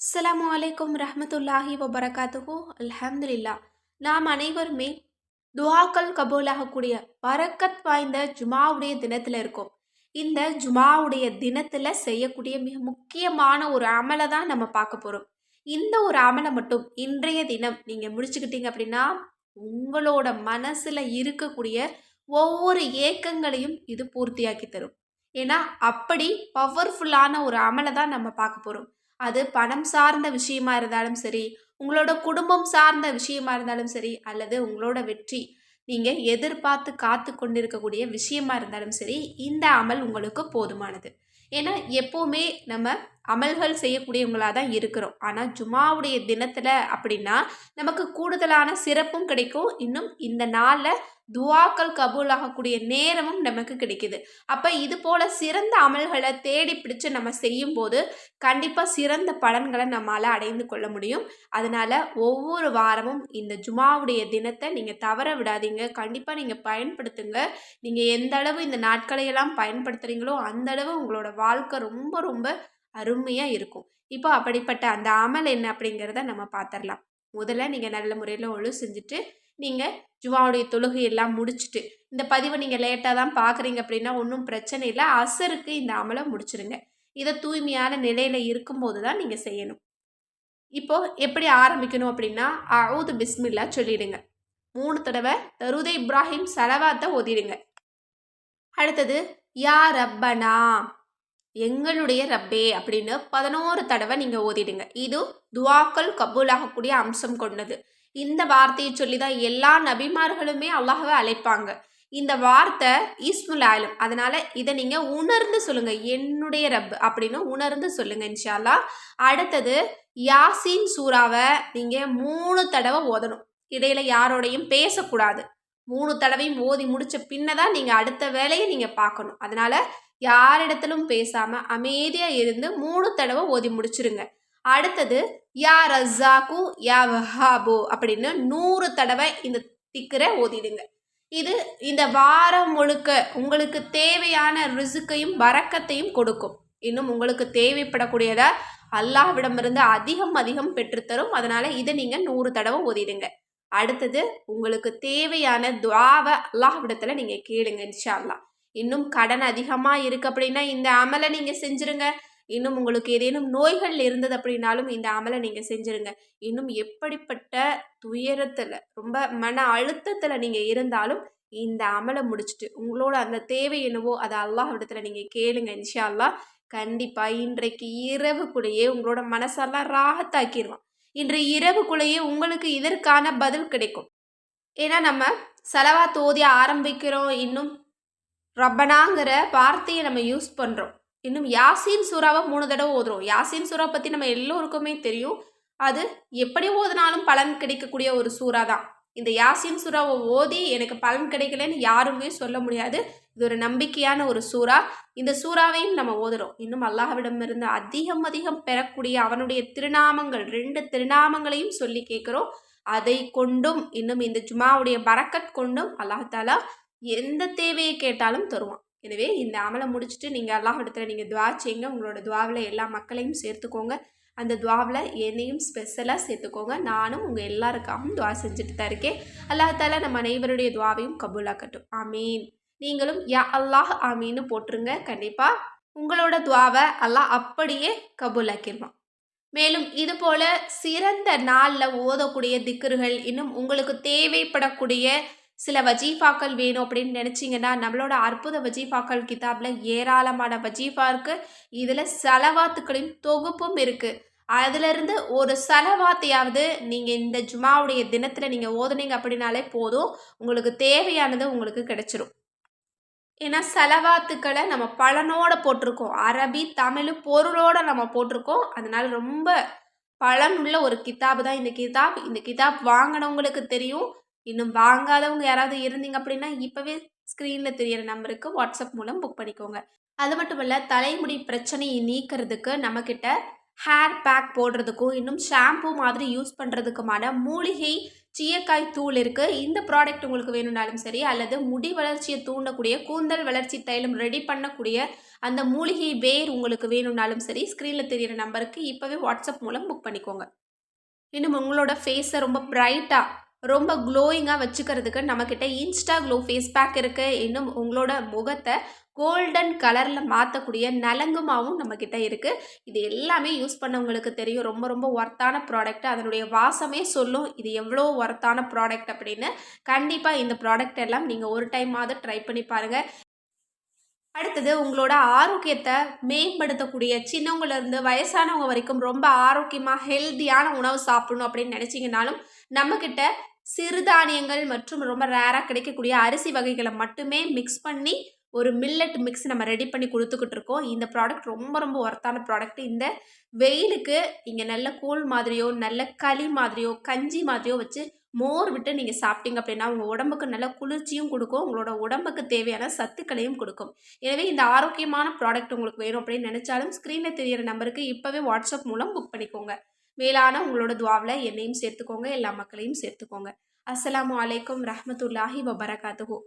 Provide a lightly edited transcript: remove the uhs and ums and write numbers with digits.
அஸ்ஸலாமு அலைக்கும் ரஹ்மத்துல்லாஹி வபரகாத்துஹு. அல்ஹம்துலில்லாஹ். நாம் அனைவருமே துஆக்கள் கபூலாகக்கூடிய பரக்கத் வாய்ந்த ஜுமாவுடைய தினத்தில் இருக்கோம். இந்த ஜுமாவுடைய தினத்தில் செய்யக்கூடிய மிக முக்கியமான ஒரு அமலை தான் நம்ம பார்க்க போகிறோம். இந்த ஒரு அமலை மட்டும் இன்றைய தினம் நீங்கள் முடிச்சுக்கிட்டீங்க அப்படின்னா உங்களோட மனசில் இருக்கக்கூடிய ஒவ்வொரு ஏக்கங்களையும் இது பூர்த்தியாக்கி தரும். ஏன்னா அப்படி பவர்ஃபுல்லான ஒரு அமலை தான் நம்ம பார்க்க போகிறோம். அது பணம் சார்ந்த விஷயமா இருந்தாலும் சரி, உங்களோட குடும்பம் சார்ந்த விஷயமா இருந்தாலும் சரி, அல்லது உங்களோட வெற்றி நீங்க எதிர்பார்த்து காத்து கொண்டிருக்கக்கூடிய விஷயமா இருந்தாலும் சரி, இந்த அமல் உங்களுக்கு போதுமானது. ஏன்னா எப்பவுமே நம்ம அமல்கள் செய்யக்கூடியவங்களா தான் இருக்கிறோம். ஆனா ஜுமாவுடைய தினத்துல அப்படின்னா நமக்கு கூடுதலான சிறப்பும் கிடைக்கும். இன்னும் இந்த நாள்ல துஆக்கள் கபூலாகக்கூடிய நேரமும் நமக்கு கிடைக்குது. அப்ப இது போல சிறந்த அமல்களை தேடி பிடிச்சு நம்ம செய்யும்போது கண்டிப்பா சிறந்த பலன்களை நம்மால அடைந்து கொள்ள முடியும். அதனால ஒவ்வொரு வாரமும் இந்த ஜுமாவுடைய தினத்தை நீங்க தவற விடாதீங்க. கண்டிப்பா நீங்க பயன்படுத்துங்க. நீங்க எந்த அளவு இந்த நாட்களை எல்லாம் பயன்படுத்துறீங்களோ அந்த அளவு உங்களோட வாழ்க்கை ரொம்ப ரொம்ப அருமையா இருக்கும். இப்போ அப்படிப்பட்ட அந்த அமல் என்ன அப்படிங்கிறத நம்ம பார்த்துரலாம். முதல்ல நீங்க நல்ல முறையில ஒழு செஞ்சுட்டு, நீங்க ஜுமாவுடைய தொழுகை எல்லாம் முடிச்சுட்டு, இந்த பதிவை நீங்க லேட்டா தான் பார்க்குறீங்க அப்படின்னா ஒண்ணும் பிரச்சனை இல்ல. அசருக்கு இந்த அமல முடிச்சுருங்க. இத தூய்மையான நிலையில இருக்கும்போது தான் நீங்க செய்யணும். இப்போ எப்படி ஆரம்பிக்கணும் அப்படின்னா, அஊது பிஸ்மில்லா சொல்லிடுங்க. 3 தடவ தரூதே இப்ராஹிம் ஸலவாத்த ஓதிடுங்க. அடுத்தது யா ரப்பனா, எங்களுடைய ரப்பே அப்படின்னு 11 தடவை நீங்க ஓதிடுங்க. இது துஆக்கள் கபூலாகக்கூடிய அம்சம் கொண்டது. இந்த வார்த்தையை சொல்லி தான் எல்லா நபிமார்களுமே அல்லாஹ்வை அழைப்பாங்க. இந்த வார்த்தை இஸ்முல் ஆலம். அதனால இதை நீங்க உணர்ந்து சொல்லுங்க. என்னுடைய ரப் அப்படின்னு உணர்ந்து சொல்லுங்க இன்ஷா அல்லாஹ். அடுத்தது யாசீன் சூறாவை நீங்க 3 தடவை ஓதணும். இடையில யாரோடையும் பேசக்கூடாது. 3 தடவையும் ஓதி முடிச்ச பின்னதான் நீங்க அடுத்த வேலையை நீங்க பார்க்கணும். அதனால யாரிடத்திலும் பேசாம அமைதியா இருந்து 3 தடவை ஓதி முடிச்சிருங்க. அடுத்தது யா ரஸாக்கு யா வஹாபு அப்படின்னு 100 தடவை இந்த திக்ர ஓதிடுங்க. இது இந்த வாரம் முழுக்க உங்களுக்கு தேவையான ரிசுக்கையும் பரக்கத்தையும் கொடுக்கும். இன்னும் உங்களுக்கு தேவைப்படக்கூடியத அல்லாஹ்விடமிருந்து அதிகம் அதிகம் பெற்றுத்தரும். அதனால இதை நீங்க 100 தடவை ஓதிடுங்க. அடுத்தது உங்களுக்கு தேவையான துஆவ அல்லாஹ்விடத்துல நீங்க கேளுங்க இன்ஷா அல்லாஹ். இன்னும் கடன் அதிகமா இருக்கு அப்படின்னா இந்த அமலை நீங்க செஞ்சிருங்க. இன்னும் உங்களுக்கு ஏதேனும் நோய்கள் இருந்தது அப்படின்னாலும் இந்த அமலை நீங்க செஞ்சிருங்க. இன்னும் எப்படிப்பட்ட துயரத்துல ரொம்ப மன அழுத்தத்துல நீங்க இருந்தாலும் இந்த அமலை முடிச்சுட்டு உங்களோட அந்த தேவை என்னவோ அதை அல்லாஹ்விடத்துல நீங்க கேளுங்க இன்ஷா அல்லாஹ். கண்டிப்பா இன்றைக்கு இரவுக்குள்ளேயே உங்களோட மனசெல்லாம் ராகத்தாக்கிடுவான். இன்று இரவுக்குள்ளேயே உங்களுக்கு இதற்கான பதில் கிடைக்கும். ஏன்னா நம்ம ஸலவாத் ஓதி ஆரம்பிக்கிறோம். இன்னும் ரப்பனாங்கிற வார்த்தையை நம்ம யூஸ் பண்ணுறோம். இன்னும் யாசீன் சூறாவை 3 தடவை ஓதுறோம். யாசீன் சூறா பற்றி நம்ம எல்லோருக்குமே தெரியும். அது எப்படி ஓதுனாலும் பலன் கிடைக்கக்கூடிய ஒரு சூறா தான். இந்த யாசீன் சூறாவை ஓதி எனக்கு பலன் கிடைக்கலன்னு யாருமே சொல்ல முடியாது. இது ஒரு நம்பிக்கையான ஒரு சூறா. இந்த சூறாவையும் நம்ம ஓதுறோம். இன்னும் அல்லாஹ்விடமிருந்து அதிகம் அதிகம் பெறக்கூடிய அவனுடைய திருநாமங்கள் 2 திருநாமங்களையும் சொல்லி கேட்குறோம். அதை கொண்டும் இன்னும் இந்த ஜுமாவுடைய பரக்கத் கொண்டும் அல்லாஹ் தாலா எந்த தேவையை கேட்டாலும் தருவான். எனவே இந்த அமலை முடிச்சுட்டு நீங்கள் அல்லாஹ்விடத்துல நீங்கள் துஆ செய்யுங்க. உங்களோட துஆவில் எல்லா மக்களையும் சேர்த்துக்கோங்க. அந்த துஆவில் என்னையும் ஸ்பெஷலாக சேர்த்துக்கோங்க. நானும் உங்கள் எல்லாருக்காகவும் துஆ செஞ்சுட்டு தான் இருக்கேன். அல்லாஹ் தாலா நம்ம அனைவருடைய துஆவையும் கபூலாக்கட்டும். ஆமீன். நீங்களும் யா அல்லாஹ் ஆமீன்னு போட்டுருங்க. கண்டிப்பாக உங்களோட துஆவை அல்லாஹ் அப்படியே கபூலாக்கிடுவான். மேலும் இது போல சிறந்த நாளில் ஓதக்கூடிய திக்ருகள் இன்னும் உங்களுக்கு தேவைப்படக்கூடிய சில வஜீஃபாக்கள் வேணும் அப்படின்னு நினச்சிங்கன்னா நம்மளோட அற்புத வஜீஃபாக்கள் கிதாபில் ஏராளமான வஜீஃபா இருக்குது. இதில் சலவாத்துக்களின் தொகுப்பும் இருக்குது. அதிலிருந்து ஒரு சலவாத்தையாவது நீங்கள் இந்த ஜுமாவுடைய தினத்தில் நீங்கள் ஓதுனீங்க அப்படின்னாலே போதும். உங்களுக்கு தேவையானது உங்களுக்கு கிடைச்சிரும். ஏன்னா செலவாத்துக்களை நம்ம பலனோட போட்டிருக்கோம். அரபி தமிழ் பொருளோட நம்ம போட்டிருக்கோம். அதனால ரொம்ப பலனுள்ள ஒரு கிதாபு தான் இந்த கிதாப். இந்த கிதாப் வாங்கினவங்களுக்கு தெரியும். இன்னும் வாங்காதவங்க யாராவது இருந்தீங்க அப்படின்னா இப்போவே ஸ்க்ரீனில் தெரியிற நம்பருக்கு வாட்ஸ்அப் மூலம் புக் பண்ணிக்கோங்க. அது மட்டும் இல்லை தலைமுடி பிரச்சனையை நீக்கிறதுக்கு நம்மக்கிட்ட ஹேர் பேக் போடுறதுக்கும் இன்னும் ஷாம்பு மாதிரி யூஸ் பண்ணுறதுக்குமான மூலிகை சீயக்காய் தூள் இருக்குது. இந்த ப்ராடக்ட் உங்களுக்கு வேணும்னாலும் சரி, அல்லது முடி வளர்ச்சியை தூண்டக்கூடிய கூந்தல் வளர்ச்சி தைலம் ரெடி பண்ணக்கூடிய அந்த மூலிகை வேர் உங்களுக்கு வேணும்னாலும் சரி, ஸ்க்ரீனில் தெரியிற நம்பருக்கு இப்போவே வாட்ஸ்அப் மூலம் புக் பண்ணிக்கோங்க. இன்னும் உங்களோட ஃபேஸை ரொம்ப பிரைட்டாக ரொம்ப க்ளோயிங்காக வச்சுக்கிறதுக்கு நம்மக்கிட்ட இன்ஸ்டா க்ளோ ஃபேஸ் பேக் இருக்குது. இன்னும் உங்களோட முகத்தை கோல்டன் கலரில் மாற்றக்கூடிய நலங்குமாவும் நம்மக்கிட்ட இருக்குது. இது எல்லாமே யூஸ் பண்ணவங்களுக்கு தெரியும், ரொம்ப ரொம்ப ஒர்த்தான ப்ராடக்ட். அதனுடைய வாசமே சொல்லும் இது எவ்வளோ ஒர்த்தான ப்ராடக்ட் அப்படின்னு. கண்டிப்பாக இந்த ப்ராடக்ட் எல்லாம் நீங்கள் ஒரு டைமாவது ட்ரை பண்ணி பாருங்கள். அடுத்தது உங்களோட ஆரோக்கியத்தை மேம்படுத்தக்கூடிய சின்னவங்கலேருந்து வயசானவங்க வரைக்கும் ரொம்ப ஆரோக்கியமாக ஹெல்த்தியான உணவு சாப்பிடணும் அப்படின்னு நினச்சிங்கனாலும் நம்மக்கிட்ட சிறுதானியங்கள் மற்றும் ரொம்ப ரேராக கிடைக்கக்கூடிய அரிசி வகைகளை மட்டுமே மிக்ஸ் பண்ணி ஒரு மில்லட் மிக்ஸ் நம்ம ரெடி பண்ணி கொடுத்துக்கிட்டு இருக்கோம். இந்த ப்ராடக்ட் ரொம்ப ரொம்ப ஒர்த்தான ப்ராடக்ட். இந்த வெயிலுக்கு நீங்கள் நல்ல கூழ் மாதிரியோ நல்ல களி மாதிரியோ கஞ்சி மாதிரியோ வச்சு மோர் விட்டு நீங்கள் சாப்பிட்டீங்க அப்படின்னா உங்கள் உடம்புக்கு நல்ல குளிர்ச்சியும் கொடுக்கும், உங்களோட உடம்புக்கு தேவையான சத்துக்களையும் கொடுக்கும். எனவே இந்த ஆரோக்கியமான ப்ராடக்ட் உங்களுக்கு வேணும் அப்படின்னு நினச்சாலும் ஸ்க்ரீனில் தெரியிற நம்பருக்கு இப்போவே வாட்ஸ்அப் மூலம் புக் பண்ணிக்கோங்க. மேலான உங்களோட துவாவில் என்னையும் சேர்த்துக்கோங்க, எல்லா மக்களையும் சேர்த்துக்கோங்க. அஸ்ஸலாமு அலைக்கும் ரஹ்மத்துல்லாஹி வபரகாத்துஹு.